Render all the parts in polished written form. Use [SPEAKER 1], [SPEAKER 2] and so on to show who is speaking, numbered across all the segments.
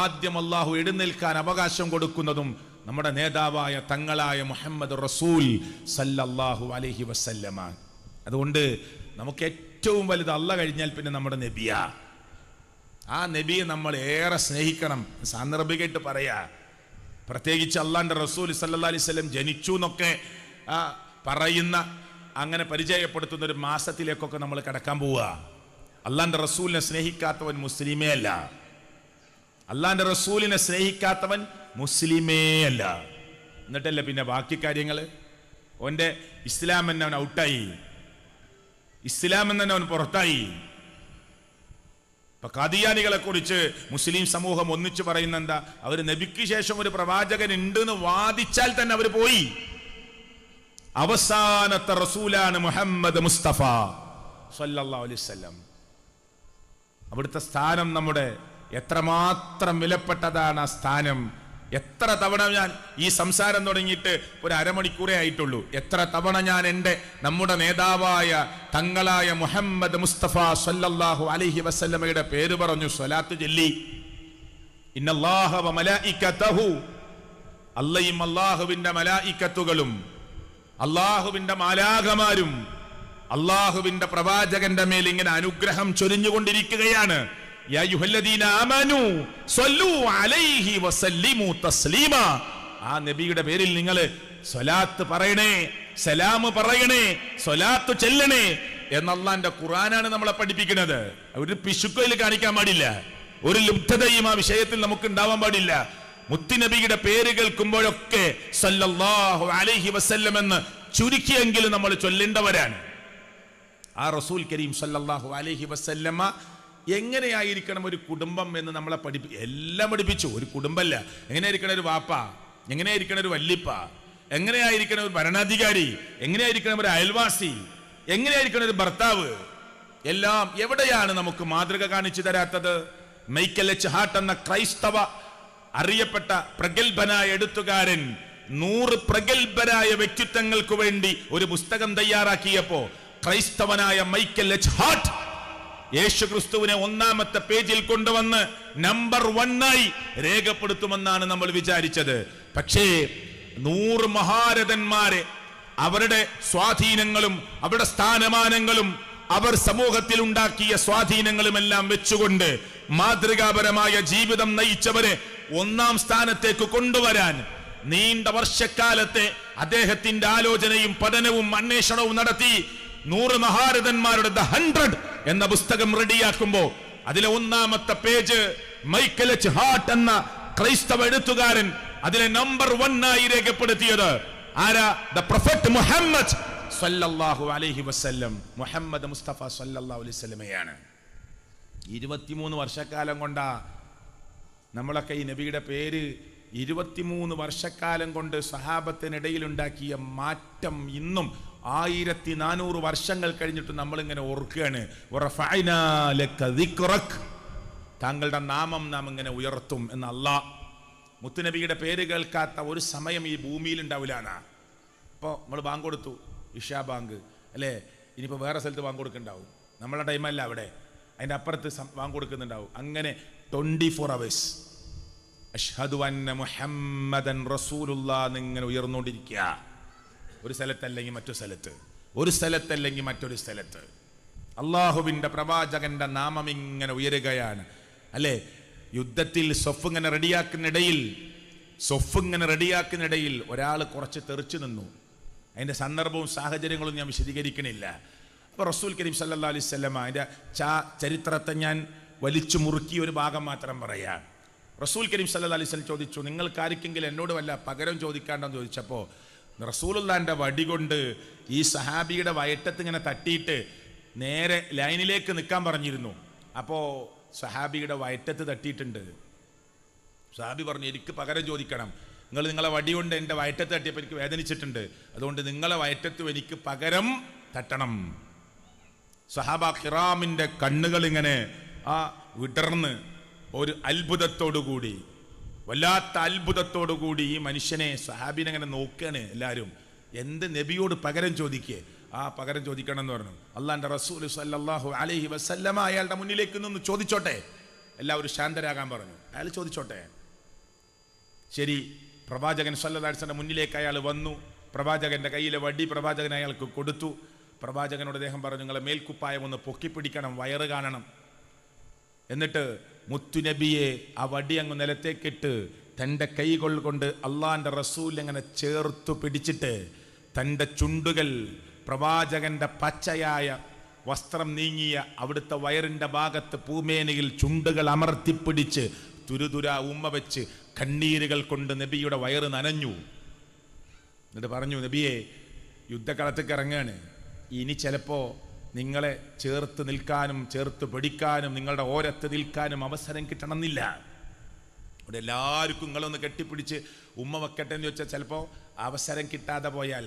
[SPEAKER 1] ആദ്യം അല്ലാഹു എഴുന്നേൽക്കാൻ അവകാശം കൊടുക്കുന്നതും നമ്മുടെ നേതാവായ തങ്ങളായ മുഹമ്മദ് റസൂൽ സല്ലല്ലാഹു അലൈഹി വസല്ലമ. അതുകൊണ്ട് നമുക്ക് ഏറ്റവും വലുത് അല്ലാഹ് കഴിഞ്ഞാൽ പിന്നെ നമ്മുടെ നബിയാ. ആ നബിയെ നമ്മൾ ഏറെ സ്നേഹിക്കണം. സാന്ദർഭികമായിട്ട് പറയാ, പ്രത്യേകിച്ച് അള്ളാന്റെ റസൂൽ സല്ലല്ലാഹു അലൈഹി വസല്ലം ജനിച്ചു എന്നൊക്കെ പറയുന്ന, അങ്ങനെ പരിചയപ്പെടുത്തുന്ന ഒരു മാസത്തിലേക്കൊക്കെ നമ്മൾ കടക്കാൻ പോവുക. അള്ളാന്റെ റസൂലിനെ സ്നേഹിക്കാത്തവൻ മുസ്ലിമേ അല്ല. അള്ളാന്റെ റസൂലിനെ സ്നേഹിക്കാത്തവൻ മുസ്ലിമേ അല്ല. എന്നിട്ടല്ല പിന്നെ ബാക്കി കാര്യങ്ങൾ. അവന്റെ ഇസ്ലാം തന്നെ അവൻ ഔട്ടായി, ഇസ്ലാം തന്നെ അവൻ പുറത്തായി. ഇപ്പൊ ഖാദിയാനികളെ കുറിച്ച് മുസ്ലിം സമൂഹം ഒന്നിച്ചു പറയുന്ന എന്താ, അവർ നബിക്ക് ശേഷം ഒരു പ്രവാചകൻ ഉണ്ട് എന്ന് വാദിച്ചാൽ തന്നെ അവർ പോയി. അവസാനത്തെ റസൂലാണ് മുഹമ്മദ് മുസ്തഫ സല്ലല്ലാഹു അലൈഹി വസല്ലം. അവിടുത്തെ സ്ഥാനം നമ്മുടെ എത്രമാത്രം വിലപ്പെട്ടതാണ്. ആ സ്ഥാനം എത്ര തവണ ഞാൻ ഈ സംസാരം തുടങ്ങിയിട്ട് ഒരു അരമണിക്കൂറേ ആയിട്ടുള്ളൂ. എത്ര തവണ ഞാൻ നമ്മുടെ നേതാവായ തങ്ങളായ മുഹമ്മദ് മുസ്തഫ സല്ലല്ലാഹു അലൈഹി വസല്ലമയുടെ പേര് പറഞ്ഞു, സ്വലാത്ത് ചൊല്ലി. ഇന്നല്ലാഹ വ മലായികതഹു, അല്ലാഹും അല്ലാഹുവിന്റെ മലായികത്തുകളും അല്ലാഹുവിന്റെ മാലാഖമാരും അല്ലാഹുവിന്റെ പ്രവാചകന്റെ മേൽ ഇങ്ങനെ അനുഗ്രഹം ചൊരിഞ്ഞുകൊണ്ടിരിക്കുകയാണ്. യാ അയ്യുഹല്ലദീന ആമനൂ സ്വല്ലൂ അലൈഹി വസല്ലിമു തസ്ലീമാ. ആ നബിയുടെ പേരിൽ നിങ്ങൾ സ്വലാത്ത് പറയണേ, സലാം പറയണേ, സ്വലാത്ത് ചെല്ലണേ എന്ന് അല്ലാഹുവിന്റെ ഖുർആനാണ് നമ്മളെ പഠിപ്പിക്കുന്നത്. ഒരു പിശുക്കയിൽ കാണിക്കാൻ പാടില്ല, ഒരു ലുബ്ധതയും ആ വിഷയത്തിൽ നമുക്ക് ഉണ്ടാവാൻ പാടില്ല. മുത്തുനബിയുടെ പേര് കേൾക്കുമ്പോഴൊക്കെ സല്ലല്ലാഹു അലൈഹി വസല്ലം എന്ന് ചുരുക്കിയെങ്കിലും നമ്മൾ ചൊല്ലേണ്ടവരാണ്. ആ റസൂൽ കരീം സല്ലല്ലാഹു അലൈഹി വസല്ലമ എങ്ങനെയായിരിക്കണം ഒരു കുടുംബം എന്ന് നമ്മളെ എല്ലാം പഠിപ്പിച്ചു. ഒരു കുടുംബമല്ല, എങ്ങനെയായിരിക്കണം ഒരു വാപ്പ, എങ്ങനെയായിരിക്കണം ഒരു വല്ലിപ്പ, എങ്ങനെയായിരിക്കണം ഒരു ഭരണാധികാരി, എങ്ങനെയായിരിക്കണം ഒരു അയൽവാസി, എങ്ങനെയായിരിക്കണം ഒരു ഭർത്താവ്, എല്ലാം എവിടെയാണ് നമുക്ക് മാതൃക കാണിച്ചു തരാത്തത്? മൈക്കൽ എച്ച് ഹാർട്ട് എന്ന ക്രൈസ്തവ അറിയപ്പെട്ട പ്രഗത്ഭനായ എഴുത്തുകാരൻ 100 പ്രഗത്ഭരായ വ്യക്തിത്വങ്ങൾക്ക് വേണ്ടി ഒരു പുസ്തകം തയ്യാറാക്കിയപ്പോ ക്രൈസ്തവനായ മൈക്കൽ എച്ച് ഹാർട്ട് യേശു ക്രിസ്തുവിനെ 1-ാമത്തെ പേജിൽ കൊണ്ടുവന്ന് നമ്പർ 1 രേഖപ്പെടുത്തുമെന്നാണ് നമ്മൾ വിചാരിച്ചത്. പക്ഷേ 100 മഹാരഥന്മാരെ അവരുടെ സ്വാധീനങ്ങളും അവരുടെ സ്ഥാനമാനങ്ങളും അവർ സമൂഹത്തിൽ ഉണ്ടാക്കിയ സ്വാധീനങ്ങളുമെല്ലാം വെച്ചുകൊണ്ട് മാതൃകാപരമായ ജീവിതം നയിച്ചവരെ 1-ാം സ്ഥാനത്തേക്ക് കൊണ്ടുവരാൻ നീണ്ട വർഷക്കാലത്തെ അദ്ദേഹത്തിന്റെ ആലോചനയും പഠനവും അന്വേഷണവും നടത്തി 100 മഹാരഥന്മാരുടെ ദ 100 എന്ന പുസ്തകം റെഡിയാക്കുമ്പോ അതിലെ 1-ാമത്തെ പേജ് മൈക്കൽ എച്ച് ഹാർട്ട് എന്ന ക്രൈസ്തവ എഴുത്തുകാരൻ അതിലെ നമ്പർ 1 രേഖപ്പെടുത്തിയത് ആരാ? ദ പ്രൊഫറ്റ് മുഹമ്മദ് സല്ലല്ലാഹു അലൈഹി വസല്ലം, മുഹമ്മദ് മുസ്തഫ സല്ലല്ലാഹു അലൈഹി വസല്ലമയാണ്. 23 വർഷക്കാലം കൊണ്ടാ നമ്മളൊക്കെ ഈ നബിയുടെ പേര് 23 വർഷക്കാലം കൊണ്ട് സഹാബത്തിനിടയിൽ ഉണ്ടാക്കിയ മാറ്റം ഇന്നും 1400 വർഷങ്ങൾ കഴിഞ്ഞിട്ട് നമ്മളിങ്ങനെ ഓർക്കുകയാണ്. താങ്കളുടെ നാമം നാം ഇങ്ങനെ ഉയർത്തും എന്ന് അല്ലാഹ്. മുത്തുനബിയുടെ പേര് കേൾക്കാത്ത ഒരു സമയം ഈ ഭൂമിയിൽ ഉണ്ടാവില്ലാണ്. ഇപ്പോൾ നമ്മൾ ബാങ്ക് കൊടുത്തു, ഇഷാ ബാങ്ക് അല്ലേ, ഇനിയിപ്പോൾ വേറെ സ്ഥലത്ത് ബാങ്ക് കൊടുക്കുന്നുണ്ടാവും, നമ്മളെ ടൈമല്ല അവിടെ, അതിൻ്റെ അപ്പുറത്ത് ബാങ്ക് കൊടുക്കുന്നുണ്ടാവും. അങ്ങനെ 24 hours അഷ്ഹദു അന്ന മുഹമ്മദൻ റസൂലുള്ളാഹ് എന്നിങ്ങനെ ഉയർന്നുകൊണ്ടിരിക്കുക. ഒരു സ്ഥലത്തല്ലെങ്കിൽ മറ്റൊരു സ്ഥലത്ത്, ഒരു സ്ഥലത്തല്ലെങ്കിൽ മറ്റൊരു സ്ഥലത്ത് അള്ളാഹുവിൻ്റെ പ്രവാചകന്റെ നാമം ഇങ്ങനെ ഉയരുകയാണ് അല്ലേ. യുദ്ധത്തിൽ സൊഫ് ഇങ്ങനെ റെഡിയാക്കുന്നിടയിൽ ഒരാൾ കുറച്ച് തെറിച്ചു നിന്നു. അതിൻ്റെ സന്ദർഭവും സാഹചര്യങ്ങളും ഞാൻ വിശദീകരിക്കണില്ല. അപ്പോൾ റസൂൽ കരീം സല്ലല്ലാഹു അലൈഹി വസല്ലം അതിൻ്റെ ചരിത്രത്തെ ഞാൻ വലിച്ചു മുറുക്കിയ ഒരു ഭാഗം മാത്രം പറയാം. റസൂൽ കരീം സല്ലല്ലാഹു അലൈഹി വസല്ലം ചോദിച്ചു, നിങ്ങൾക്കാർക്കെങ്കിലും എന്നോട് വല്ല പകരം ചോദിക്കാണ്ടെന്ന് ചോദിച്ചപ്പോൾ റസൂലുള്ളാഹിന്റെ വടി കൊണ്ട് ഈ സഹാബിയുടെ വയറ്റത്ത് ഇങ്ങനെ തട്ടിയിട്ട് നേരെ ലൈനിലേക്ക് നിൽക്കാൻ പറഞ്ഞിരുന്നു. അപ്പോൾ സഹാബിയുടെ വയറ്റത്ത് തട്ടിയിട്ടുണ്ട്. സഹാബി പറഞ്ഞു, എനിക്ക് പകരം ചോദിക്കണം, നിങ്ങളെ വടി കൊണ്ട് എൻ്റെ വയറ്റത്ത് തട്ടിയപ്പോൾ എനിക്ക് വേദനിച്ചിട്ടുണ്ട്, അതുകൊണ്ട് നിങ്ങളെ വയറ്റത്തും എനിക്ക് പകരം തട്ടണം. സഹാബ കിറാമിൻ്റെ കണ്ണുകൾ ഇങ്ങനെ വിടർന്ന് ഒരു അത്ഭുതത്തോടുകൂടി, വല്ലാത്ത അത്ഭുതത്തോടുകൂടി ഈ മനുഷ്യനെ സഹാബിനെ അങ്ങനെ നോക്കുകയാണ് എല്ലാവരും. എന്ത് നബിയോട് പകരം ചോദിക്കേ? ആ പകരം ചോദിക്കണം എന്ന് പറഞ്ഞു. അള്ളാന്റെ റസൂൽ സല്ലല്ലാഹു അലൈഹി വസല്ലമ അയാളുടെ മുന്നിലേക്ക് നിന്ന് ചോദിച്ചോട്ടെ. എല്ലാവരും ശാന്തരാകാൻ പറഞ്ഞു. അയാൾ ചോദിച്ചോട്ടെ. ശരി, പ്രവാചകൻ സല്ലല്ലാഹു അലൈഹി വസല്ലം മുന്നിലേക്ക് അയാൾ വന്നു. പ്രവാചകന്റെ കയ്യിലെ വടി പ്രവാചകൻ അയാൾക്ക് കൊടുത്തു. പ്രവാചകനോട് അദ്ദേഹം പറഞ്ഞു, നിങ്ങളെ മേൽക്കുപ്പായം ഒന്ന് പൊക്കിപ്പിടിക്കണം, വയറ് കാണണം. എന്നിട്ട് മുത്തുനബിയെ ആ വടി അങ്ങ് നിലത്തേക്കിട്ട് തൻ്റെ കൈകൾ കൊണ്ട് അള്ളാന്റെ റസൂൽ അങ്ങനെ ചേർത്തു പിടിച്ചിട്ട് തൻ്റെ ചുണ്ടുകൾ പ്രവാചകന്റെ പച്ചയായ വസ്ത്രം നീങ്ങിയ അവിടുത്തെ വയറിൻ്റെ ഭാഗത്ത് പൂമേനയിൽ ചുണ്ടുകൾ അമർത്തിപ്പിടിച്ച് തുരുതുര ഉമ്മ വെച്ച് കണ്ണീരുകൾ കൊണ്ട് നബിയുടെ വയറ് നനഞ്ഞു. എന്നിട്ട് പറഞ്ഞു, നബിയെ, യുദ്ധക്കളത്തേക്ക് ഇറങ്ങാണ്, ഇനി ചിലപ്പോൾ നിങ്ങളെ ചേർത്ത് നിൽക്കാനും ചേർത്ത് പിടിക്കാനും നിങ്ങളുടെ ഓരത്ത് നിൽക്കാനും അവസരം കിട്ടണമെന്നില്ല. ഇവിടെ എല്ലാവർക്കും നിങ്ങളൊന്ന് കെട്ടിപ്പിടിച്ച് ഉമ്മ വെക്കട്ടെ എന്ന് ചോദിച്ചാൽ ചിലപ്പോൾ അവസരം കിട്ടാതെ പോയാൽ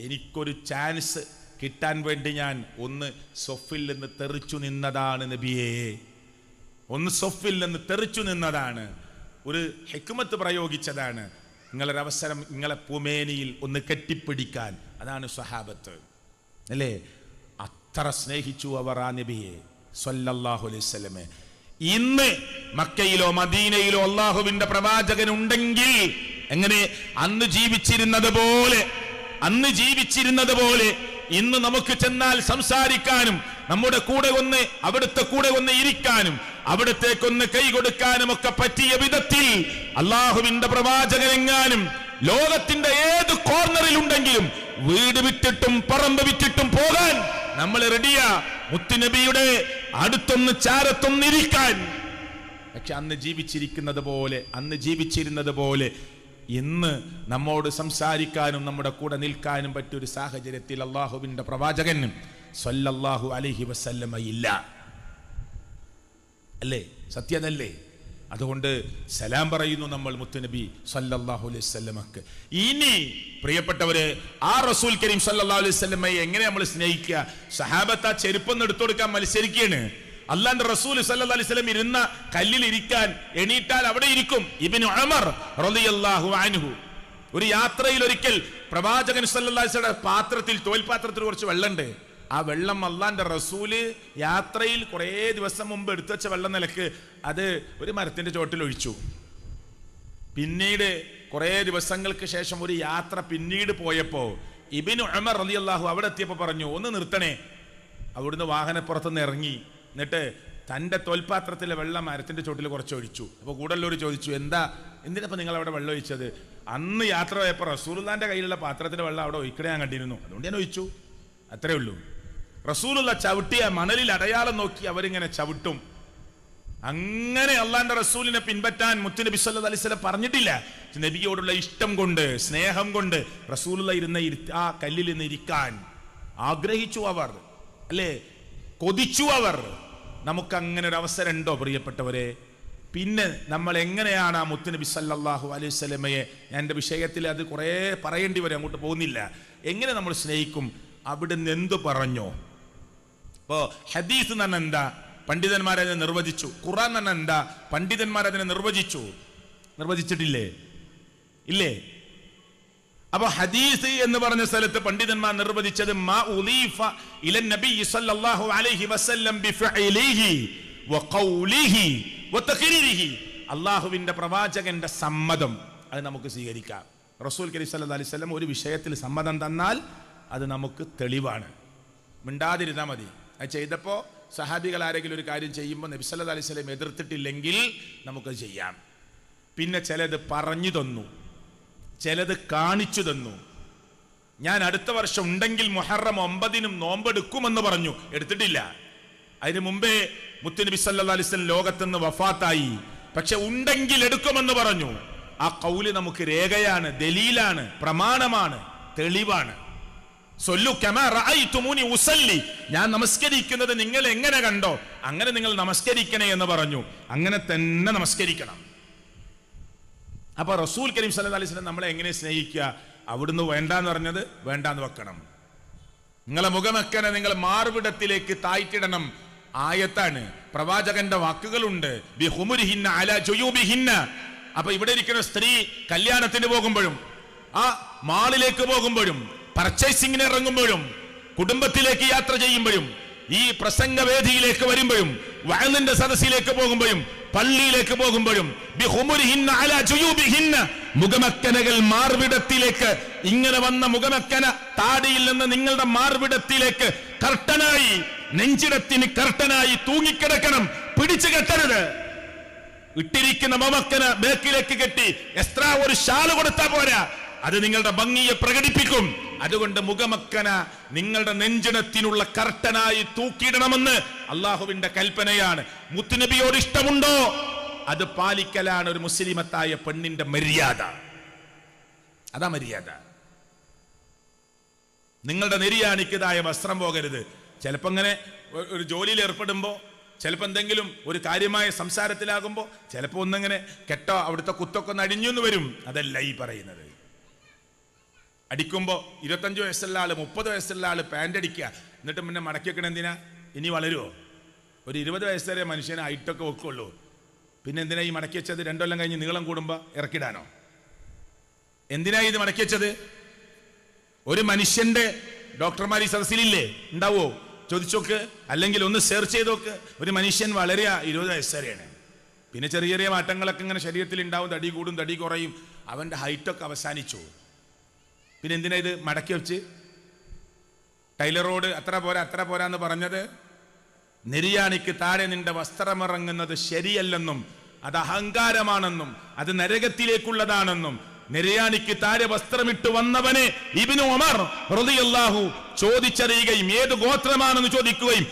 [SPEAKER 1] എനിക്കൊരു ചാൻസ് കിട്ടാൻ വേണ്ടി ഞാൻ ഒന്ന് സൊഫിൽ നിന്ന് തെറിച്ചു നിന്നതാണ് നബിയേ, ഒന്ന് സൊഫിൽ നിന്ന് തെറിച്ചു നിന്നതാണ്, ഒരു ഹിക്മത്ത് പ്രയോഗിച്ചതാണ്. നിങ്ങളൊരവസരം നിങ്ങളെ പൂമേനിയിൽ ഒന്ന് കെട്ടിപ്പിടിക്കാൻ. അതാണ് സ്വഹാബത്ത് അല്ലേ? അത്ര സ്നേഹിച്ചു അവർ ആ നബിയെ സല്ലല്ലാഹു അലൈഹി വസല്ലമെ. ഇന്ന് മക്കയിലോ മദീനയിലോ അള്ളാഹുവിന്റെ പ്രവാചകൻ ഉണ്ടെങ്കിൽ എങ്ങനെ അന്ന് ജീവിച്ചിരുന്നത് പോലെ ഇന്ന് നമുക്ക് ചെന്നാൽ സംസാരിക്കാനും നമ്മുടെ കൂടെ ഒന്ന് അവിടുത്തെ കൂടെ ഒന്ന് ഇരിക്കാനും അവിടത്തേക്കൊന്ന് കൈ കൊടുക്കാനും ഒക്കെ പറ്റിയ വിധത്തിൽ അള്ളാഹുവിന്റെ പ്രവാചകനെങ്ങാനും ലോകത്തിന്റെ ഏത് കോർണറിലുണ്ടെങ്കിലും വീട് വിറ്റിട്ടും പറമ്പ് വിറ്റിട്ടും പോകാൻ നമ്മൾ റെഡിയാ, മുത്തുനബിയുടെ അടുത്തൊന്ന് ചാരത്തൊന്നിരിക്കാൻ. പക്ഷെ അന്ന് ജീവിച്ചിരുന്നത് പോലെ ഇന്ന് നമ്മോട് സംസാരിക്കാനും നമ്മുടെ കൂടെ നിൽക്കാനും പറ്റിയൊരു സാഹചര്യത്തിൽ അള്ളാഹുവിന്റെ പ്രവാചകൻ സല്ലല്ലാഹു അലൈഹി വസല്ലമ ഇല്ല. അല്ലേ? സത്യമല്ലേ? അതുകൊണ്ട് സലാം പറയുന്നു നമ്മൾ മുത്തുനബി സല്ലല്ലാഹു അലൈഹി വസല്ലമക്ക്. ഇനി പ്രിയപ്പെട്ടവരെ, ആ റസൂൽ കരീം സല്ലല്ലാഹു അലൈഹി വസല്ലമയെ എങ്ങനെ നമ്മൾ സ്നേഹിക്കുക? സഹാബത്ത് ആ ചെരുപ്പൊന്ന് എടുത്തു കൊടുക്കാൻ മത്സരിക്കുകയാണ്. അല്ലാഹുവിന്റെ റസൂൽ സല്ലല്ലാഹു അലൈഹി വസല്ലം ഇരുന്ന കല്ലിൽ ഇരിക്കാൻ എണീറ്റാൽ അവിടെ ഇരിക്കും. ഇബ്നു ഉമർ റളിയല്ലാഹു അൻഹു ഒരു യാത്രയിൽ ഒരിക്കൽ പ്രവാചകൻ സല്ലല്ലാഹു അലൈഹി വസല്ലം പാത്രത്തിൽ, തോൽപാത്രത്തിൽ കുറച്ച് വെള്ളമുണ്ട്. ആ വെള്ളം അള്ളാന്റെ റസൂല് യാത്രയിൽ കുറേ ദിവസം മുമ്പ് എടുത്തു വെച്ച വെള്ളം നിലക്ക് അത് ഒരു മരത്തിന്റെ ചോട്ടിൽ ഒഴിച്ചു. പിന്നീട് കുറേ ദിവസങ്ങൾക്ക് ശേഷം ഒരു യാത്ര പിന്നീട് പോയപ്പോ ഇബ്നു ഉമർ റളിയല്ലാഹു അവിടെ എത്തിയപ്പോൾ പറഞ്ഞു, ഒന്ന് നിർത്തണേ. അവിടുന്ന് വാഹനപ്പുറത്തുനിന്ന് ഇറങ്ങി. എന്നിട്ട് തൻ്റെ തോൽപാത്രത്തിലെ വെള്ളം മരത്തിന്റെ ചോട്ടിൽ കുറച്ച് ഒഴിച്ചു. അപ്പോൾ കൂടുതലൊരു ചോദിച്ചു, എന്തിനപ്പോൾ നിങ്ങൾ അവിടെ വെള്ളം ഒഴിച്ചത്? അന്ന് യാത്ര പോയപ്പോൾ റസൂലുള്ളാന്റെ കയ്യിലുള്ള പാത്രത്തിലെ വെള്ളം അവിടെ ഒഴിക്കണേ ഞാൻ കണ്ടിരുന്നു, അതുകൊണ്ട് ഞാൻ ഒഴിച്ചു. അത്രേ ഉള്ളൂ. റസൂലുള്ള ചവിട്ടിയ മണലിൽ അടയാളം നോക്കി അവരിങ്ങനെ ചവിട്ടും. അങ്ങനെ അള്ളാന്റെ റസൂലിനെ പിൻപറ്റാൻ മുത്തുനബി സല്ലല്ലാഹു അലൈഹി വസല്ലം പറഞ്ഞിട്ടില്ല. നബിയോടുള്ള ഇഷ്ടം കൊണ്ട്, സ്നേഹം കൊണ്ട് റസൂലുള്ള ആ കല്ലിൽ നിന്ന് ഇരിക്കാൻ ആഗ്രഹിച്ചു അവർ, അല്ലേ? കൊതിച്ചു അവർ. നമുക്ക് അങ്ങനെ ഒരു അവസരം ഉണ്ടോ പ്രിയപ്പെട്ടവരെ? പിന്നെ നമ്മൾ എങ്ങനെയാണ് ആ മുത്തുനബി സല്ലല്ലാഹു അലൈഹി വസല്ലമയെ, ഞാൻ എൻ്റെ വിഷയത്തിൽ അത് കുറേ പറയേണ്ടി വരും, അങ്ങോട്ട് പോകുന്നില്ല. എങ്ങനെ നമ്മൾ സ്നേഹിക്കും? അവിടുന്ന് എന്തു പറഞ്ഞോ? ഇപ്പോ ഹദീസ് തന്നെ എന്താ? പണ്ഡിതന്മാരതിനെ നിർവചിച്ചു. ഖുർആൻ തന്നെ എന്താ? പണ്ഡിതന്മാരതിനെ നിർവചിച്ചിട്ടില്ലേ? ഇല്ലേ? അപ്പൊ ഹദീസ് എന്ന് പറഞ്ഞ സ്ഥലത്ത് പണ്ഡിതന്മാർ നിർവചിച്ചത് മാ ഉളീഫ ഇല നബി സല്ലല്ലാഹു അലൈഹി വസല്ലം ബിഫഇലിഹി വഖൗലിഹി വതഖരീരിഹി. അല്ലാഹുവിന്റെ പ്രവാചകന്റെ സമ്മതം അത് നമുക്ക് സ്വീകരിക്കാം. റസൂൽ കരീം സല്ലല്ലാഹു അലൈഹി വസല്ലം ഒരു വിഷയത്തിൽ സമ്മതം തന്നാൽ അത് നമുക്ക് തെളിവാണ്. മിണ്ടാതിരുന്നാൽ മതി. അത് ചെയ്തപ്പോൾ സഹാബികൾ ആരെങ്കിലും ഒരു കാര്യം ചെയ്യുമ്പോൾ നബി സല്ലല്ലാഹു അലൈഹി വസല്ലം എതിർത്തിട്ടില്ലെങ്കിൽ നമുക്കത് ചെയ്യാം. പിന്നെ ചിലത് പറഞ്ഞു തന്നു, ചിലത് കാണിച്ചു തന്നു. ഞാൻ അടുത്ത വർഷം ഉണ്ടെങ്കിൽ മുഹറം 9 നോമ്പെടുക്കുമെന്ന് പറഞ്ഞു, എടുത്തിട്ടില്ല. അതിന് മുമ്പേ മുത്തുനബി സല്ലല്ലാഹു അലൈഹി വസല്ലം ലോകത്തുനിന്ന് വഫാത്തായി. പക്ഷെ ഉണ്ടെങ്കിൽ എടുക്കുമെന്ന് പറഞ്ഞു. ആ ഖൗല് നമുക്ക് രേഖയാണ്, ദലീലാണ്, പ്രമാണമാണ്, തെളിവാണ്. സൊല്ലു കമാ റഅയ്തുമൂനി ഉസല്ലി, ഞാൻ നമസ്കരിക്കുന്നത് നിങ്ങൾ എങ്ങനെ കണ്ടോ അങ്ങനെ നിങ്ങൾ നമസ്കരിക്കണേ എന്ന് പറഞ്ഞു. അങ്ങനെ തന്നെ നമസ്കരിക്കണം. അപ്പൊ റസൂൽ കരീം സല്ലല്ലാഹു അലൈഹി വസല്ലം നമ്മളെ എങ്ങനെ സ്നേഹിക്കുക? അവിടുന്ന് വേണ്ടാന്ന് പറഞ്ഞത് വേണ്ടാന്ന് വെക്കണം. നിങ്ങളെ മുഖമെക്കനെ നിങ്ങൾ മാർവിടത്തിലേക്ക് താഴ്ത്തിടണം. ആയത്താണ്, പ്രവാചകന്റെ വാക്കുകളുണ്ട്. ബിഹുമുരിഹിന്ന അലാ ജുയൂബിഹിന്ന. അപ്പൊ ഇവിടെ ഇരിക്കുന്ന സ്ത്രീ കല്യാണത്തിന് പോകുമ്പോഴും ആ മാളിലേക്ക് പോകുമ്പോഴും പർച്ചേസിംഗിന് ഇറങ്ങുമ്പോഴും കുടുംബത്തിലേക്ക് യാത്ര ചെയ്യുമ്പോഴും ഈ പ്രസംഗവേദിയിലേക്ക് വരുമ്പോഴും വഅലിന്റെ സദസ്സിലേക്ക് പോകുമ്പോഴും പള്ളിയിലേക്ക് പോകുമ്പോഴും ബിഹുമുരിഹിന്ന അലാ ജുയൂബിഹിന്ന, മുഖമക്കനകൾ മാർവിടത്തിലേക്ക്, ഇങ്ങനെ വന്ന മുഖമക്കന താടിയിൽ നിന്ന് നിങ്ങളുടെ മാർവിടത്തിലേക്ക് കർട്ടനായി, നെഞ്ചിടത്തിന് കർട്ടനായി തൂങ്ങിക്കിടക്കണം. പിടിച്ചു കെട്ടരുത്. ഇട്ടിരിക്കുന്ന മുഖമക്കന ബേക്കിലേക്ക് കെട്ടി എക്സ്ട്രാ ഒരു ഷാല് കൊടുത്താ പോരാ, അത് നിങ്ങളുടെ ഭംഗിയെ പ്രകടിപ്പിക്കും. അതുകൊണ്ട് മുഖമക്കന നിങ്ങളുടെ നെഞ്ചിടത്തിനുള്ള കർട്ടനായി തൂക്കിയിടണമെന്ന് അള്ളാഹുവിന്റെ കൽപ്പനയാണ്. മുത്തുനബിയോട് ഇഷ്ടമുണ്ടോ? അത് പാലിക്കലാണ് ഒരു മുസ്ലിമത്തായ പെണ്ണിന്റെ മര്യാദ. അതാ മര്യാദ. നിങ്ങളുടെ നെരിയാണിക്കതായ വസ്ത്രം പോകരുത്. ചിലപ്പോ ഇങ്ങനെ ഒരു ജോലിയിൽ ഏർപ്പെടുമ്പോ, ചിലപ്പോ എന്തെങ്കിലും ഒരു കാര്യമായ സംസാരത്തിലാകുമ്പോ, ചിലപ്പോ ഒന്നിങ്ങനെ കെട്ടോ അവിടുത്തെ കുത്തൊക്കെ ഒന്ന് അടിഞ്ഞു എന്ന് വരും. അതല്ല ഈ പറയുന്നത്. അടിക്കുമ്പോ 25 വയസ്സുള്ള ആള് 30 വയസ്സുള്ള ആള് പാൻ്റ് അടിക്കുക, എന്നിട്ട് പിന്നെ മടക്കി വെക്കണം. എന്തിനാ? ഇനി വളരുമോ? ഒരു 20 വയസ്സ് വരെ മനുഷ്യനെ ഹൈറ്റൊക്കെ വെക്കുള്ളൂ. പിന്നെ എന്തിനാ ഈ മടക്കി വെച്ചത്? 2 കൊല്ലം കഴിഞ്ഞ് നീളം കൂടുമ്പോ ഇറക്കിടാനോ? എന്തിനാ ഇത് മടക്കി വെച്ചത്? ഒരു മനുഷ്യന്റെ ഡോക്ടർമാർ ഈ സദസ്സിലില്ലേ? ഉണ്ടാവോ? ചോദിച്ചോക്ക്, അല്ലെങ്കിൽ ഒന്ന് സെർച്ച് ചെയ്ത് നോക്ക്. ഒരു മനുഷ്യൻ വളരുക 20 വയസ്സ് വരെയാണ്. പിന്നെ ചെറിയ ചെറിയ മാറ്റങ്ങളൊക്കെ ഇങ്ങനെ ശരീരത്തിൽ ഉണ്ടാവും. തടി കൂടും, തടി കുറയും. അവന്റെ ഹൈറ്റൊക്കെ അവസാനിച്ചു. പിന്നെ എന്തിനാ ഇത് മടക്കി വെച്ച്? ടൈലറോട് അത്ര പോരാ എന്ന് പറഞ്ഞത്, നെരിയാണിക്ക് താഴെ നിന്റെ വസ്ത്രമിറങ്ങുന്നത് ശരിയല്ലെന്നും അത് അഹങ്കാരമാണെന്നും അത് നരകത്തിലേക്കുള്ളതാണെന്നും, നെരിയാണിക്ക് താഴെ വസ്ത്രമിട്ട് വന്നവനെ ഇബ്നു ഉമർ റളിയല്ലാഹു ചോദിച്ചറിയുകയും ഏത് ഗോത്രമാണെന്ന് ചോദിക്കുകയും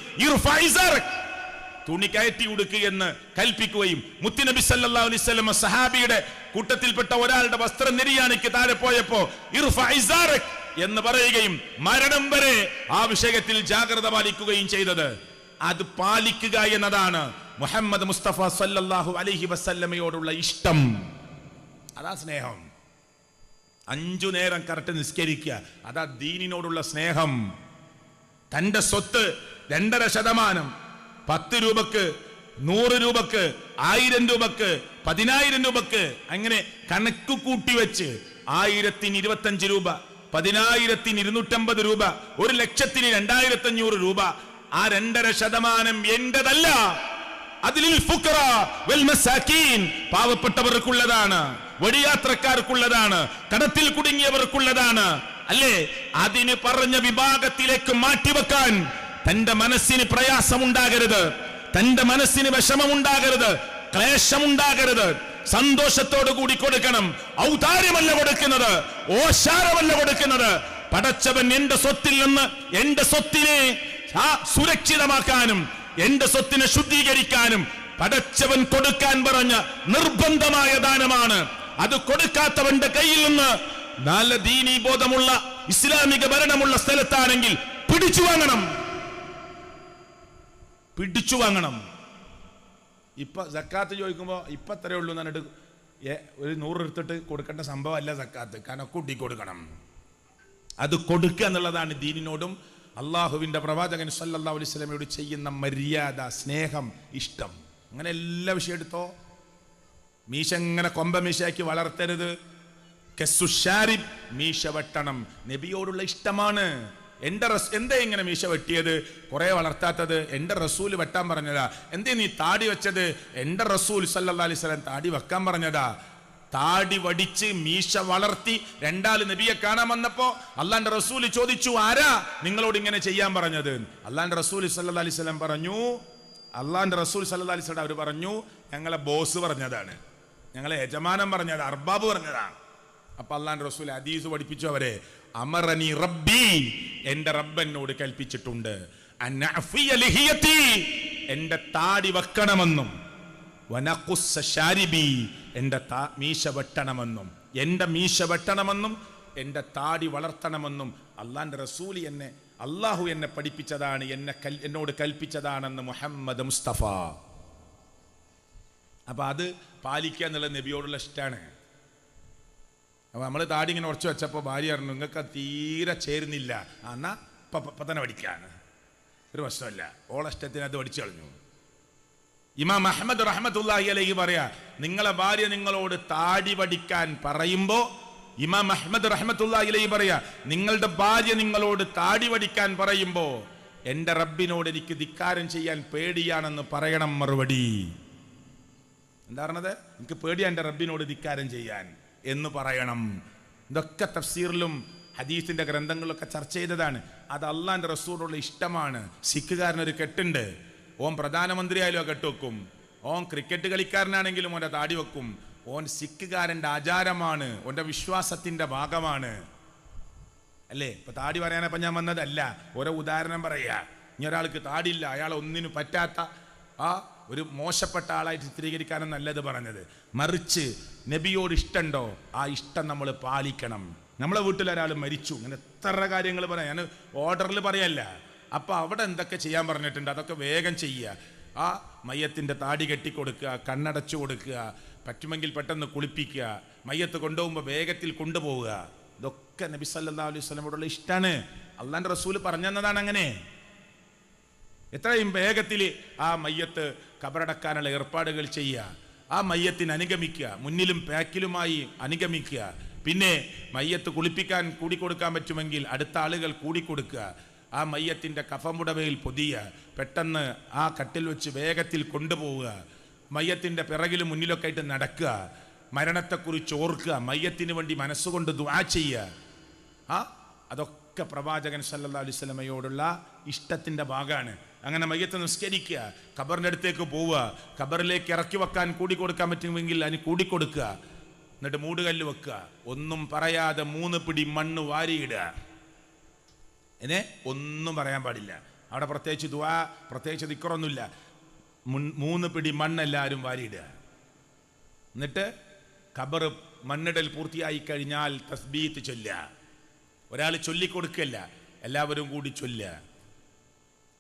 [SPEAKER 1] തുണി കയറ്റി ഉടുക്കുകയെന്ന് കൽപ്പിക്കുകയും, മുത്തുനബി സല്ലല്ലാഹു അലൈഹി വസല്ലം സഹാബിയുടെ കൂട്ടത്തിൽപ്പെട്ട ഒരാളുടെ വസ്ത്രം നെരിയാണിക്ക് താഴെ പോയപ്പോ എന്ന് പറയുകയും മരണം വരെ ആ വിഷയത്തിൽ ജാഗ്രത പാലിക്കുകയും ചെയ്തത്. അത് പാലിക്കുക എന്നതാണ് മുഹമ്മദ് മുസ്തഫ സല്ലല്ലാഹു അലൈഹി വസല്ലമയോടുള്ള ഇഷ്ടം. അതാ സ്നേഹം. 5 നേരം കറക്റ്റ് നിസ്കരിക്കുക, അതാ ദീനിനോടുള്ള സ്നേഹം. തന്റെ സ്വത്ത് 2.5%, 10 രൂപക്ക്, 100 രൂപക്ക്, 1000 രൂപക്ക്, 10,000 രൂപക്ക്, അങ്ങനെ കണക്ക് കൂട്ടി വെച്ച് 1025 രൂപ, 10,250 രൂപ, 1,02,500 രൂപ, ആ 2.5% എന്റേതല്ല, അതിൽ ഫുഖറാ വൽ മസാകീൻ, പാവപ്പെട്ടവർക്കുള്ളതാണ്, വഴിയാത്രക്കാർക്കുള്ളതാണ്, കടത്തിൽ കുടുങ്ങിയവർക്കുള്ളതാണ്. അല്ലേ? അതിന് പറഞ്ഞ വിഭാഗത്തിലേക്ക് മാറ്റിവെക്കാൻ തന്റെ മനസ്സിന് പ്രയാസമുണ്ടാകരുത്, തന്റെ മനസ്സിന് വിഷമമുണ്ടാകരുത്, ക്ലേശമുണ്ടാകരുത്. സന്തോഷത്തോടു കൂടി കൊടുക്കണം. ഔദാര്യമല്ല കൊടുക്കുന്നത്, ഓശാരമല്ല കൊടുക്കുന്നത്. പടച്ചവൻ എന്റെ സ്വത്തിൽ നിന്ന് എന്റെ സ്വത്തിനെ സുരക്ഷിതമാക്കാനും എന്റെ സ്വത്തിനെ ശുദ്ധീകരിക്കാനും പടച്ചവൻ കൊടുക്കാൻ പറഞ്ഞ നിർബന്ധമായ ദാനമാണ്. അത് കൊടുക്കാത്തവന്റെ കയ്യിൽ നിന്ന് നല്ല ദീനീ ബോധമുള്ള ഇസ്ലാമിക ഭരണമുള്ള സ്ഥലത്താണെങ്കിൽ പിടിച്ചു വാങ്ങണം. ഇപ്പൊ സക്കാത്ത് ചോദിക്കുമ്പോ ഇപ്പൊ എത്രയേ ഉള്ളൂ എന്നിട്ട് ഒരു 100 എടുത്തിട്ട് കൊടുക്കേണ്ട സംഭവം അല്ല സക്കാത്ത്. കണക്കൂട്ടി കൊടുക്കണം. അത് കൊടുക്കുക എന്നുള്ളതാണ് ദീനിനോടും അള്ളാഹുവിന്റെ പ്രവാചകൻ സല്ലല്ലാഹു അലൈഹി വസല്ലമയോട് ചെയ്യുന്ന മര്യാദ, സ്നേഹം, ഇഷ്ടം. അങ്ങനെ എല്ലാ വിഷയം എടുത്തോ. മീശ ഇങ്ങനെ കൊമ്പമീശയാക്കി വളർത്തരുത്. കെസ്സുഷാരിബ്, മീശ വെട്ടണം. നബിയോടുള്ള ഇഷ്ടമാണ്. എന്തേ ഇങ്ങനെ മീശ വെട്ടിയത്? കുറെ വളർത്താത്തത്? എന്റെ റസൂല് വെട്ടാൻ പറഞ്ഞതാ. എന്തേ നീ താടി വെച്ചത്? എന്റെ റസൂൽ സല്ലല്ലാഹു അലൈഹി വസല്ലം താടി വെക്കാൻ പറഞ്ഞതാ. താടി വടിച്ച് മീശ വളർത്തി 2 നബിയെ കാണാൻ വന്നപ്പോ അള്ളാന്റെ റസൂല് ചോദിച്ചു, ആരാ നിങ്ങളോട് ഇങ്ങനെ ചെയ്യാൻ പറഞ്ഞത്? അള്ളാന്റെ റസൂൽ സല്ലല്ലാഹു അലൈഹി വസല്ലം പറഞ്ഞു, അള്ളാന്റെ റസൂൽ സല്ലല്ലാഹു അലൈഹി വസല്ലം അവർ പറഞ്ഞു, ഞങ്ങളെ ബോസ് പറഞ്ഞതാണ്, ഞങ്ങളെ യജമാനൻ പറഞ്ഞത്, അർബാബ് പറഞ്ഞതാണ്. അപ്പൊ അള്ളാന്റെ റസൂൽ ഹദീസ് പഠിപ്പിച്ചു അവരെ. അമറനി റബ്ബി, എന്റെ റബ്ബ് എന്നോട് കൽപ്പിച്ചിട്ടുണ്ട്, അൻഅഫിയ ലിഹിയതി, എന്റെ താടി വെക്കണമെന്നും, വനഖുസ്സ ശാരിബി, എന്റെ മീശ വെട്ടണമെന്നും, എന്റെ മീശ വെട്ടണമെന്നും എന്റെ താടി വളർത്തണമെന്നും അള്ളാന്റെ റസൂൽ എന്നെ, അള്ളാഹു എന്നെ പഠിപ്പിച്ചതാണ്, എന്നോട് കൽപ്പിച്ചതാണെന്ന് മുഹമ്മദ് മുസ്തഫ. അപ്പൊ അത് പാലിക്കുക എന്നുള്ള നബിയോടുള്ള ഇഷ്ടമാണ്. അപ്പൊ നമ്മൾ താടി ഇങ്ങനെ ഉറച്ചു വെച്ചപ്പോ ഭാര്യ പറഞ്ഞു, നിങ്ങൾക്ക് തീരെ ചേരുന്നില്ല, എന്നാ ഇപ്പൊ തന്നെ പഠിക്കാണ്, ഒരു പ്രശ്നമല്ല. ഓളെ ഇഷ്ടത്തിന് അത് പഠിച്ചു കളഞ്ഞു. ഇമാം അഹ്മദ് റഹ്മത്തുള്ളാഹി അലൈഹി പറയാ, നിങ്ങളെ ഭാര്യ നിങ്ങളോട് താടി വടിക്കാൻ പറയുമ്പോ, ഇമാം അഹ്മദ് റഹ്മത്തുള്ളാഹി അലൈഹി പറയാ, നിങ്ങളുടെ ഭാര്യ നിങ്ങളോട് താടി വടിക്കാൻ പറയുമ്പോ എന്റെ റബ്ബിനോട് എനിക്ക് ധിക്കാരം ചെയ്യാൻ പേടിയാണെന്ന് പറയണം മറുപടി. എന്താ പറഞ്ഞത്? എനിക്ക് പേടിയാ എൻ്റെ റബ്ബിനോട് ധിക്കാരം ചെയ്യാൻ എന്ന് പറയണം. ഇതൊക്കെ തഫ്സീറിലും ഹദീസിന്റെ ഗ്രന്ഥങ്ങളിലൊക്കെ ചർച്ച ചെയ്തതാണ്. അത് അള്ളാന്റെ റസൂലുള്ള ഇഷ്ടമാണ്. സിഖുകാരനൊരു കെട്ടുണ്ട്, ഓൻ പ്രധാനമന്ത്രിയായാലും ആ കെട്ട് വെക്കും. ഓൻ ക്രിക്കറ്റ് കളിക്കാരനാണെങ്കിലും ഓൻ്റെ താടി വെക്കും. ഓൻ സിഖുകാരൻ്റെ ആചാരമാണ്, ഓൻ്റെ വിശ്വാസത്തിന്റെ ഭാഗമാണ്. അല്ലേ? ഇപ്പൊ താടി പറയാനപ്പം ഞാൻ വന്നതല്ല, ഓരോ ഉദാഹരണം പറയാ. ഇനി ഒരാൾക്ക് താടിയില്ല, അയാൾ ഒന്നിനും പറ്റാത്ത ഒരു മോശപ്പെട്ട ആളായിട്ട് ചിത്രീകരിക്കാനും നല്ലത് പറഞ്ഞത്. മറിച്ച് നബിയോട് ഇഷ്ടമുണ്ടോ, ആ ഇഷ്ടം നമ്മൾ പാലിക്കണം. നമ്മളെ വീട്ടിലൊരാൾ മരിച്ചു, ഇങ്ങനെ എത്ര കാര്യങ്ങൾ പറയാം, ഞാൻ ഓർഡറിൽ പറയല്ല. അപ്പൊ അവിടെ എന്തൊക്കെ ചെയ്യാൻ പറഞ്ഞിട്ടുണ്ട് അതൊക്കെ വേഗം ചെയ്യുക. ആ മയ്യത്തിന്റെ താടി കെട്ടിക്കൊടുക്കുക, കണ്ണടച്ചു കൊടുക്കുക, പറ്റുമെങ്കിൽ പെട്ടെന്ന് കുളിപ്പിക്കുക, മയ്യത്ത് കൊണ്ടുപോകുമ്പോൾ വേഗത്തിൽ കൊണ്ടുപോവുക. ഇതൊക്കെ നബി സല്ലല്ലാഹു അലൈഹി വസല്ലമയോടുള്ള ഇഷ്ടമാണ്. അള്ളാന്റെ റസൂൽ പറഞ്ഞു തന്നതാണ് അങ്ങനെ. എത്രയും വേഗത്തിൽ ആ മയ്യത്ത് കബറടക്കാനുള്ള ഏർപ്പാടുകൾ ചെയ്യുക, ആ മയ്യത്തിന് അനുഗമിക്കുക, മുന്നിലും ബാക്കിലുമായി അനുഗമിക്കുക. പിന്നെ മയ്യത്ത് കുളിപ്പിക്കാൻ കൂടിക്കൊടുക്കാൻ പറ്റുമെങ്കിൽ അടുത്ത ആളുകൾ കൂടിക്കൊടുക്കുക. ആ മയ്യത്തിൻ്റെ കഫമുടവയിൽ പൊതിയുക, പെട്ടെന്ന് ആ കട്ടിൽ വെച്ച് വേഗത്തിൽ കൊണ്ടുപോവുക. മയ്യത്തിൻ്റെ പിറകിലും മുന്നിലൊക്കെ ആയിട്ട് നടക്കുക, മരണത്തെക്കുറിച്ച് ഓർക്കുക, മയ്യത്തിന് വേണ്ടി മനസ്സുകൊണ്ട് ദുആ ചെയ്യുക. അതൊക്കെ പ്രവാചകൻ സല്ലല്ലാഹു അലൈഹി വസല്ലമയോടുള്ള ഇഷ്ടത്തിൻ്റെ ഭാഗമാണ്. അങ്ങനെ മയ്യത്ത് നിസ്കരിക്കുക, ഖബറിൻ്റെ അടുത്തേക്ക് പോവുക, ഖബറിലേക്ക് ഇറക്കി വെക്കാൻ കൂടിക്കൊടുക്കാൻ പറ്റുമെങ്കിൽ അതിന് കൂടിക്കൊടുക്കുക, എന്നിട്ട് മൂടുകല്ല് വെക്കുക, ഒന്നും പറയാതെ 3 പിടി മണ്ണ് വാരിയിടുക. ഒന്നും പറയാൻ പാടില്ല. അവിടെ പ്രത്യേകിച്ച് ദുആ, പ്രത്യേകിച്ച് ദിക്റൊന്നുമില്ല. 3 പിടി മണ്ണ് എല്ലാവരും വാരിയിടുക. എന്നിട്ട് ഖബർ മണ്ണിടൽ പൂർത്തിയായി കഴിഞ്ഞാൽ തസ്ബീത്ത് ചൊല്ലുക. ഒരാൾ ചൊല്ലിക്കൊടുക്കല്ല, എല്ലാവരും കൂടി ചൊല്ലുക.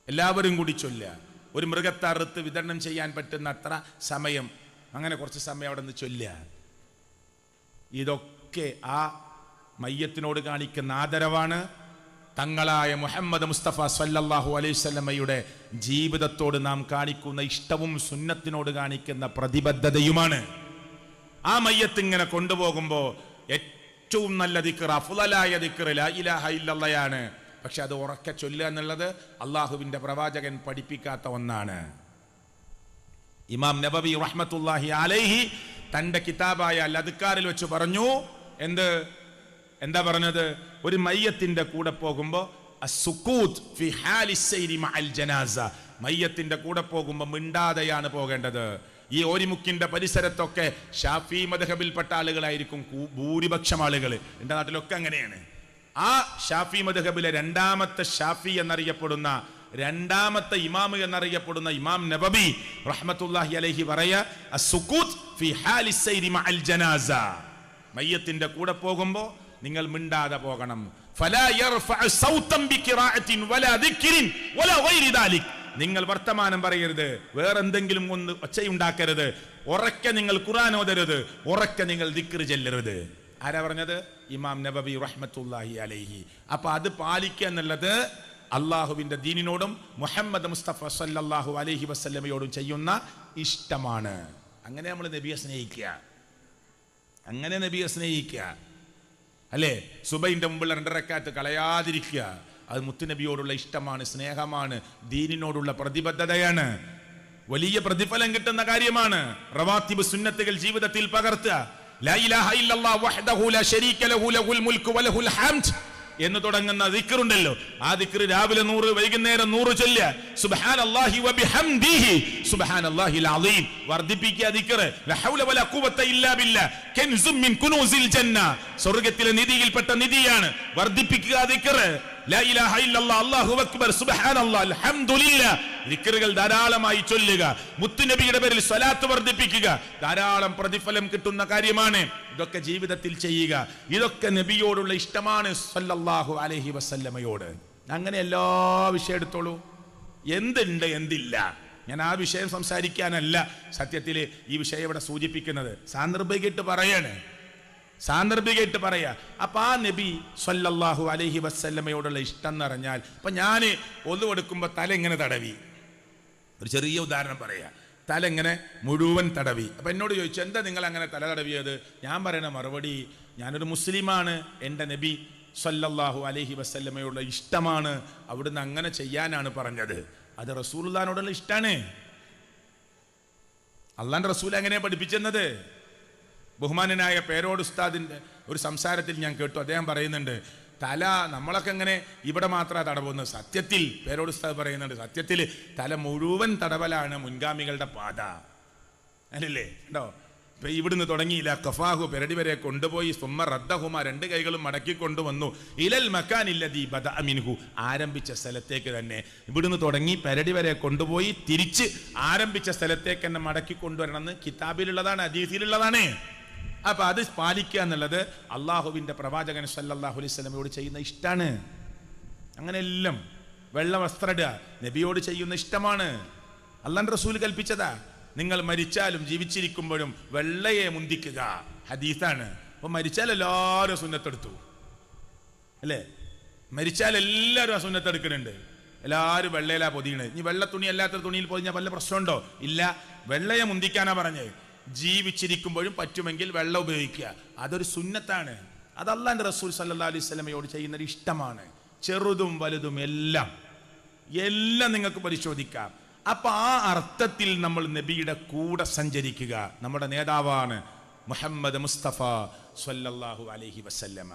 [SPEAKER 1] എല്ലാവരും കൂടി ചൊല്ലുക. ഒരു മൃഗത്തെ അറുത്ത് വിതരണം ചെയ്യാൻ പറ്റുന്ന അത്ര സമയം, അങ്ങനെ കുറച്ച് സമയം അവിടെ നിന്ന് ചൊല്ലുക. ഇതൊക്കെ ആ മയ്യത്തിനോട് കാണിക്കുന്ന ആദരവാണ്. തങ്ങളായ മുഹമ്മദ് മുസ്തഫ സല്ലല്ലാഹു അലൈഹി വസല്ലമയുടെ ജീവിതത്തോട് നാം കാണിക്കുന്ന ഇഷ്ടവും സുന്നത്തിനോട് കാണിക്കുന്ന പ്രതിബദ്ധതയുമാണ്. ആ മയ്യത്ത് ഇങ്ങനെ കൊണ്ടുപോകുമ്പോൾ ഏറ്റവും നല്ല ദിക്ർ, അഫ്ളലായ ദിക്ർ ലാ ഇലാഹ ഇല്ലല്ലാഹയാണ്. പക്ഷെ അത് ഉറക്കെ ചൊല്ലുക എന്നുള്ളത് അള്ളാഹുവിന്റെ പ്രവാചകൻ പഠിപ്പിക്കാത്ത ഒന്നാണ്. ഇമാം നബവി റഹ്മത്തുള്ളാഹി അലൈഹി തന്റെ കിതാബായ അൽ അദ്കാറിൽ വെച്ച് പറഞ്ഞു. എന്താ പറഞ്ഞത്? ഒരു മയ്യത്തിന്റെ കൂടെ പോകുമ്പോൾ അസ്സുകൂത്ത് ഫി ഹാലി സൈരി മഅൽ ജനാസ, മയ്യത്തിന്റെ കൂടെ പോകുമ്പോൾ മിണ്ടാതെയാണ് പോകേണ്ടത്. ഈ ഓരിമുക്കിന്റെ പരിസരത്തൊക്കെ ഷാഫി മദ്ഹബിൽപ്പെട്ട ആളുകളായിരിക്കും ഭൂരിപക്ഷം ആളുകൾ. എൻ്റെ നാട്ടിലൊക്കെ അങ്ങനെയാണ്. ആ ഷാഫി മദ്ഹബിലെ രണ്ടാമത്തെ ഷാഫി എന്നറിയപ്പെടുന്ന, രണ്ടാമത്തെ ഇമാം എന്നറിയപ്പെടുന്ന ഇമാം നബവി റഹ്മത്തുള്ളാഹി അലൈഹി പറയാ, അസ്സുകൂത്ത് ഫി ഹാലി സൈരി മഅൽ ജനാസ, മയ്യത്തിന്റെ കൂടെ പോകുമ്പോൾ നിങ്ങൾ മിണ്ടാതെ പോകണം. ഫലാ യർഫഉ സൗതൻ ബിഖിറാഅത്തിൻ വലാ ദിക്രിൻ വലാ ഗൈരി ദാലിക്, നിങ്ങൾ വർത്തമാനം പറയരുത്, വേറെന്തെങ്കിലും ഒന്ന് ഒച്ചയുണ്ടാക്കരുത്, ഉറക്കെ നിങ്ങൾ ഖുർആൻ ഓതരുത്, ഉറക്കെ നിങ്ങൾ ദിക്ർ ചെല്ലരുത്. ആരാ പറഞ്ഞത്? ഇമാം നബവി റഹ്മത്തുള്ളാഹി അലൈഹി. അപ്പൊ അത് പാലിക്കുക എന്നുള്ളത് അള്ളാഹുവിന്റെ ദീനിനോടും മുഹമ്മദ് മുസ്തഫ സല്ലല്ലാഹു അലൈഹി വസല്ലമയോടും ചെയ്യുന്ന ഇഷ്ടമാണ്. അങ്ങനെ നമ്മൾ നബിയെ സ്നേഹിക്കുക, അങ്ങനെ നബിയെ സ്നേഹിക്കുക. അല്ലേ? സുബൈന്റെ മുമ്പുള്ള 2 റക്അത്ത് കളയാതിരിക്കുക. അത് മുത്തുനബിയോടുള്ള ഇഷ്ടമാണ്, സ്നേഹമാണ്, ദീനിനോടുള്ള പ്രതിബദ്ധതയാണ്. വലിയ പ്രതിഫലം കിട്ടുന്ന കാര്യമാണ്. റവാത്തിബ് സുന്നത്തുകൾ ജീവിതത്തിൽ പകർത്തുക. ലാ ഇലാഹ ഇല്ലല്ലാഹ് വഹ്ദഹു ലാ ശരീക ലഹു ലഹുൽ മുൽക്കു വലഹുൽ ഹംദ് എന്ന് തുടങ്ങുന്ന ദിക്റുണ്ടല്ലോ, ആ ദിക്ർ രാവിലെ 100, വൈകുന്നേരം 100 ചൊല്ലുക. സുബ്ഹാനല്ലാഹി വബിഹംദിഹി സുബ്ഹാനല്ലാഹിൽ അളീം വർദ്ധിപ്പിക്കുക ദിക്ർ. ലാ ഹൗല വലാ ഖുവത ഇല്ലാ ബില്ലാഹ് കൻസും മിൻ കുനൂസിൽ ജന്ന, സ്വർഗ്ഗത്തിലെ നിധിയിൽപ്പെട്ട നിധിയാണ്, വർദ്ധിപ്പിക്കുക ദിക്ർ. ലാ ഇലാഹ ഇല്ലല്ലാഹ് അല്ലാഹു അക്ബർ സുബ്ഹാനല്ലാഹ് അൽഹംദുലില്ലാഹ് ദിക്റുകൾ ധാരാളമായി ചൊല്ലുക. മുത്തുനബിയുടെ പേരിൽ സ്വലാത്ത് വർദ്ധിപ്പിക്കുക. ധാരാളം പ്രതിഫലം കിട്ടുന്ന കാര്യമാണ്. ഇതൊക്കെ ജീവിതത്തിൽ ചെയ്യുക. ഇതൊക്കെ നബിയോടുള്ള ഇഷ്ടമാണ് സല്ലല്ലാഹു അലൈഹി വസല്ലമയോട്. അങ്ങനെ എല്ലാ വിഷയം എടുത്തോളൂ. എന്തുണ്ട് എന്തില്ല, ഞാൻ ആ വിഷയം സംസാരിക്കാനല്ല സത്യത്തിൽ ഈ വിഷയം ഇവിടെ സൂചിപ്പിക്കുന്നത്. സാന്ദർഭികമായിട്ട് പറയാ. അപ്പൊ ആ നബി സല്ലല്ലാഹു അലൈഹി വസല്ലമയോടുള്ള ഇഷ്ടം എന്ന് പറഞ്ഞാൽ, ഇപ്പൊ ഞാൻ ഒന്നു കൊടുക്കുമ്പോ തല ഇങ്ങനെ തടവി, ഒരു ചെറിയ ഉദാഹരണം പറയാ, തല ഇങ്ങനെ മുഴുവൻ തടവി. അപ്പൊ എന്നോട് ചോദിച്ചു, എന്താ നിങ്ങൾ അങ്ങനെ തല തടവിയത്? ഞാൻ പറയണ മറുപടി, ഞാനൊരു മുസ്ലിമാണ്, എൻ്റെ നബി സല്ലല്ലാഹു അലൈഹി വസല്ലമയോടുള്ള ഇഷ്ടമാണ്, അവിടുന്ന് അങ്ങനെ ചെയ്യാനാണ് പറഞ്ഞത്. അത് റസൂലുള്ളാഹിനോടുള്ള ഇഷ്ടാണ്. അള്ളാന്റെ റസൂൽ എങ്ങനെയാ പഠിപ്പിച്ചെന്നത്? ബഹുമാനനായ പേരോട് ഉസ്താദിന്റെ ഒരു സംസാരത്തിൽ ഞാൻ കേട്ടു. അദ്ദേഹം പറയുന്നുണ്ട്, തല നമ്മളൊക്കെ എങ്ങനെ ഇവിടെ മാത്രമാണ് തടവുന്നത്. സത്യത്തിൽ പേരോട് ഉസ്താദ് പറയുന്നുണ്ട്, സത്യത്തിൽ തല മുഴുവൻ തടവലാണ് മുൻഗാമികളുടെ പാത, അല്ലല്ലേ? ഉണ്ടോ? ഇപ്പൊ ഇവിടുന്ന് തുടങ്ങിയില്ല, കഫാഹു പെരടി വരെ കൊണ്ടുപോയി സുമ്മ റദ്ദഹുമ, രണ്ട് കൈകളും മടക്കി കൊണ്ടുവന്നു ഇലൽ മക്കാനില്ലദീ ബദഅ മിൻഹു, ആരംഭിച്ച സ്ഥലത്തേക്ക് തന്നെ. ഇവിടുന്ന് തുടങ്ങി പെരടി വരെ കൊണ്ടുപോയി തിരിച്ച് ആരംഭിച്ച സ്ഥലത്തേക്ക് തന്നെ മടക്കി കൊണ്ടുവരണമെന്ന് കിതാബിലുള്ളതാണ്, ഹദീസിലുള്ളതാണ്. അപ്പൊ അത് പാലിക്കുക എന്നുള്ളത് അള്ളാഹുവിന്റെ പ്രവാചകൻ സല്ലല്ലാഹു അലൈഹി വസല്ലമയോട് ചെയ്യുന്ന ഇഷ്ടാണ്. അങ്ങനെയെല്ലാം വെള്ള വസ്ത്രം ഇടുക നബിയോട് ചെയ്യുന്ന ഇഷ്ടമാണ്. അള്ളാഹുവിന്റെ റസൂൽ കൽപ്പിച്ചതാ. നിങ്ങൾ മരിച്ചാലും ജീവിച്ചിരിക്കുമ്പോഴും വെള്ളയെ മുന്തിക്കുക, ഹദീസാണ്. അപ്പൊ മരിച്ചാൽ എല്ലാവരും സുന്നത്തെടുത്തു, അല്ലേ? മരിച്ചാൽ എല്ലാവരും ആ സുന്നത്തെടുക്കുന്നുണ്ട്. എല്ലാവരും വെള്ളയിലാ പൊതിയണത്. ഇനി വെള്ള തുണി അല്ലാത്ത തുണിയിൽ പൊതിഞ്ഞാൽ വല്ല പ്രശ്നമുണ്ടോ? ഇല്ല. വെള്ളയെ മുന്തിക്കാനാ പറഞ്ഞത്. ജീവിച്ചിരിക്കുമ്പോഴും പറ്റുമെങ്കിൽ വെള്ളം ഉപയോഗിക്കുക, അതൊരു സുന്നത്താണ്. അത് അല്ലാഹുവിന്റെ റസൂൽ സല്ലല്ലാഹു അലൈഹി വസല്ലമയോട് ചെയ്യുന്നൊരു ഇഷ്ടമാണ്. ചെറുതും വലുതും എല്ലാം നിങ്ങൾക്ക് പരിശോധിക്കാം. അപ്പൊ ആ അർത്ഥത്തിൽ നമ്മൾ നബിയുടെ കൂടെ സഞ്ചരിക്കുക. നമ്മുടെ നേതാവാണ് മുഹമ്മദ് മുസ്തഫ സ്വല്ലല്ലാഹു അലൈഹി വസല്ലമ.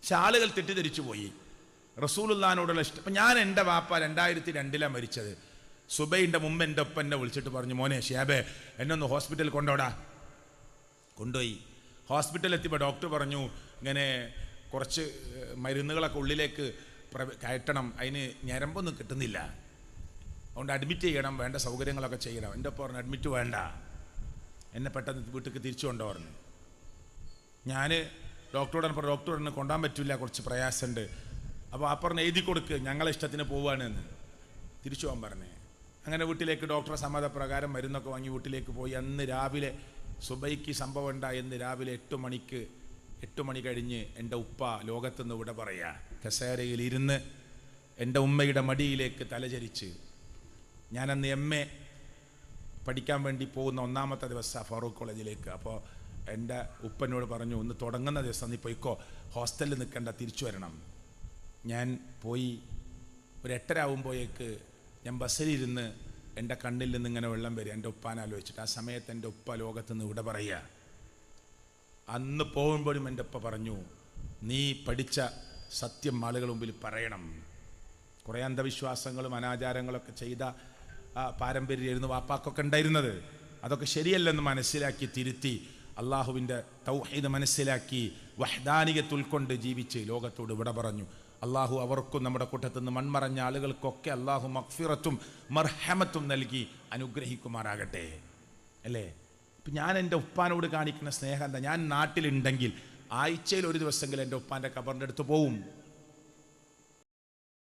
[SPEAKER 1] പക്ഷെ ആളുകൾ തെറ്റിദ്ധരിച്ചു പോയി റസൂലുള്ളാഹിനോടുള്ള ഇഷ്ടം. അപ്പൊ ഞാൻ എൻ്റെ വാപ്പ 2002 മരിച്ചത്. സുബൈൻ്റെ മുമ്പ് എൻ്റെ ഒപ്പം എന്നെ വിളിച്ചിട്ട് പറഞ്ഞു, മോനെ ഷിയാബേ എന്നെ ഒന്ന് ഹോസ്പിറ്റലിൽ കൊണ്ടുപോടാ. കൊണ്ടുപോയി. ഹോസ്പിറ്റലിൽ എത്തിയപ്പോൾ ഡോക്ടർ പറഞ്ഞു, ഇങ്ങനെ കുറച്ച് മരുന്നുകളൊക്കെ ഉള്ളിലേക്ക് കയറ്റണം, അതിന് ഞരമ്പൊന്നും കിട്ടുന്നില്ല, അതുകൊണ്ട് അഡ്മിറ്റ് ചെയ്യണം, വേണ്ട സൗകര്യങ്ങളൊക്കെ ചെയ്യണം. എൻ്റെ ഒപ്പം പറഞ്ഞു അഡ്മിറ്റ് വേണ്ട, എന്നെ പെട്ടെന്ന് വീട്ടിലേക്ക് തിരിച്ചു കൊണ്ടു പറഞ്ഞു. ഞാൻ ഡോക്ടറോട് കൊണ്ടുപോകാൻ പറ്റില്ല, കുറച്ച് പ്രയാസമുണ്ട്. അപ്പോൾ ആ പറഞ്ഞ് എഴുതി കൊടുക്ക്, ഞങ്ങളെ ഇഷ്ടത്തിന് പോവുകയാണ് എന്ന്. തിരിച്ചു പോകാൻ പറഞ്ഞേ. അങ്ങനെ വീട്ടിലേക്ക് ഡോക്ടറെ സമ്മതപ്രകാരം മരുന്നൊക്കെ വാങ്ങി വീട്ടിലേക്ക് പോയി. അന്ന് രാവിലെ സുബൈക്ക് സംഭവം ഉണ്ടായി. എന്ന് രാവിലെ 8 മണി കഴിഞ്ഞ് എൻ്റെ ഉപ്പ ലോകത്തുനിന്ന് വിട പറയുക. കസേരയിൽ ഇരുന്ന് എൻ്റെ ഉമ്മയുടെ മടിയിലേക്ക് തലചരിച്ച്. ഞാനന്ന് MA പഠിക്കാൻ വേണ്ടി പോകുന്ന 1ാമത്തെ ദിവസം ഫാറൂഖ് കോളേജിലേക്ക്. അപ്പോൾ എൻ്റെ ഉപ്പനോട് പറഞ്ഞു, ഒന്ന് തുടങ്ങുന്ന ദിവസം നീ പോയിക്കോ, ഹോസ്റ്റലിൽ നിൽക്കണ്ട, തിരിച്ചു വരണം. ഞാൻ പോയി. ഒരു 8:30 ആകുമ്പോഴേക്ക് ഞാൻ ബസ്സിലിരുന്ന് എൻ്റെ കണ്ണിൽ നിന്ന് ഇങ്ങനെ വെള്ളം വരിക, എൻ്റെ ഉപ്പാനെ ആലോചിച്ചിട്ട്. ആ സമയത്ത് എൻ്റെ ഉപ്പ ലോകത്തുനിന്ന് ഇവിടെ പറയുക. അന്ന് പോകുമ്പോഴും എൻ്റെ ഉപ്പ പറഞ്ഞു, നീ പഠിച്ച സത്യം ആളുകൾ മുമ്പിൽ പറയണം. കുറേ അന്ധവിശ്വാസങ്ങളും അനാചാരങ്ങളൊക്കെ ചെയ്ത പാരമ്പര്യമായിരുന്നു വാപ്പാക്കൊക്കെ ഉണ്ടായിരുന്നത്. അതൊക്കെ ശരിയല്ലെന്ന് മനസ്സിലാക്കി തിരുത്തി അള്ളാഹുവിൻ്റെ തൗഹീദ് മനസ്സിലാക്കി വഹ്ദാനിയത്ത് ഉൾക്കൊണ്ട് ജീവിച്ച് ലോകത്തോട് വിട പറഞ്ഞു. അള്ളാഹു അവർക്കും നമ്മുടെ കൂട്ടത്തിൽ നിന്ന് മൺമറഞ്ഞ ആളുകൾക്കൊക്കെ അള്ളാഹു മഗ്ഫിറത്തും മർഹമത്തും നൽകി അനുഗ്രഹിക്കുമാറാകട്ടെ, അല്ലേ? ഇപ്പം ഞാൻ എൻ്റെ ഉപ്പാനോട് കാണിക്കുന്ന സ്നേഹം എന്താ? ഞാൻ നാട്ടിലുണ്ടെങ്കിൽ ആഴ്ചയിൽ ഒരു ദിവസമെങ്കിലും എൻ്റെ ഉപ്പാൻ്റെ ഖബറിൻ്റെ അടുത്ത് പോവും.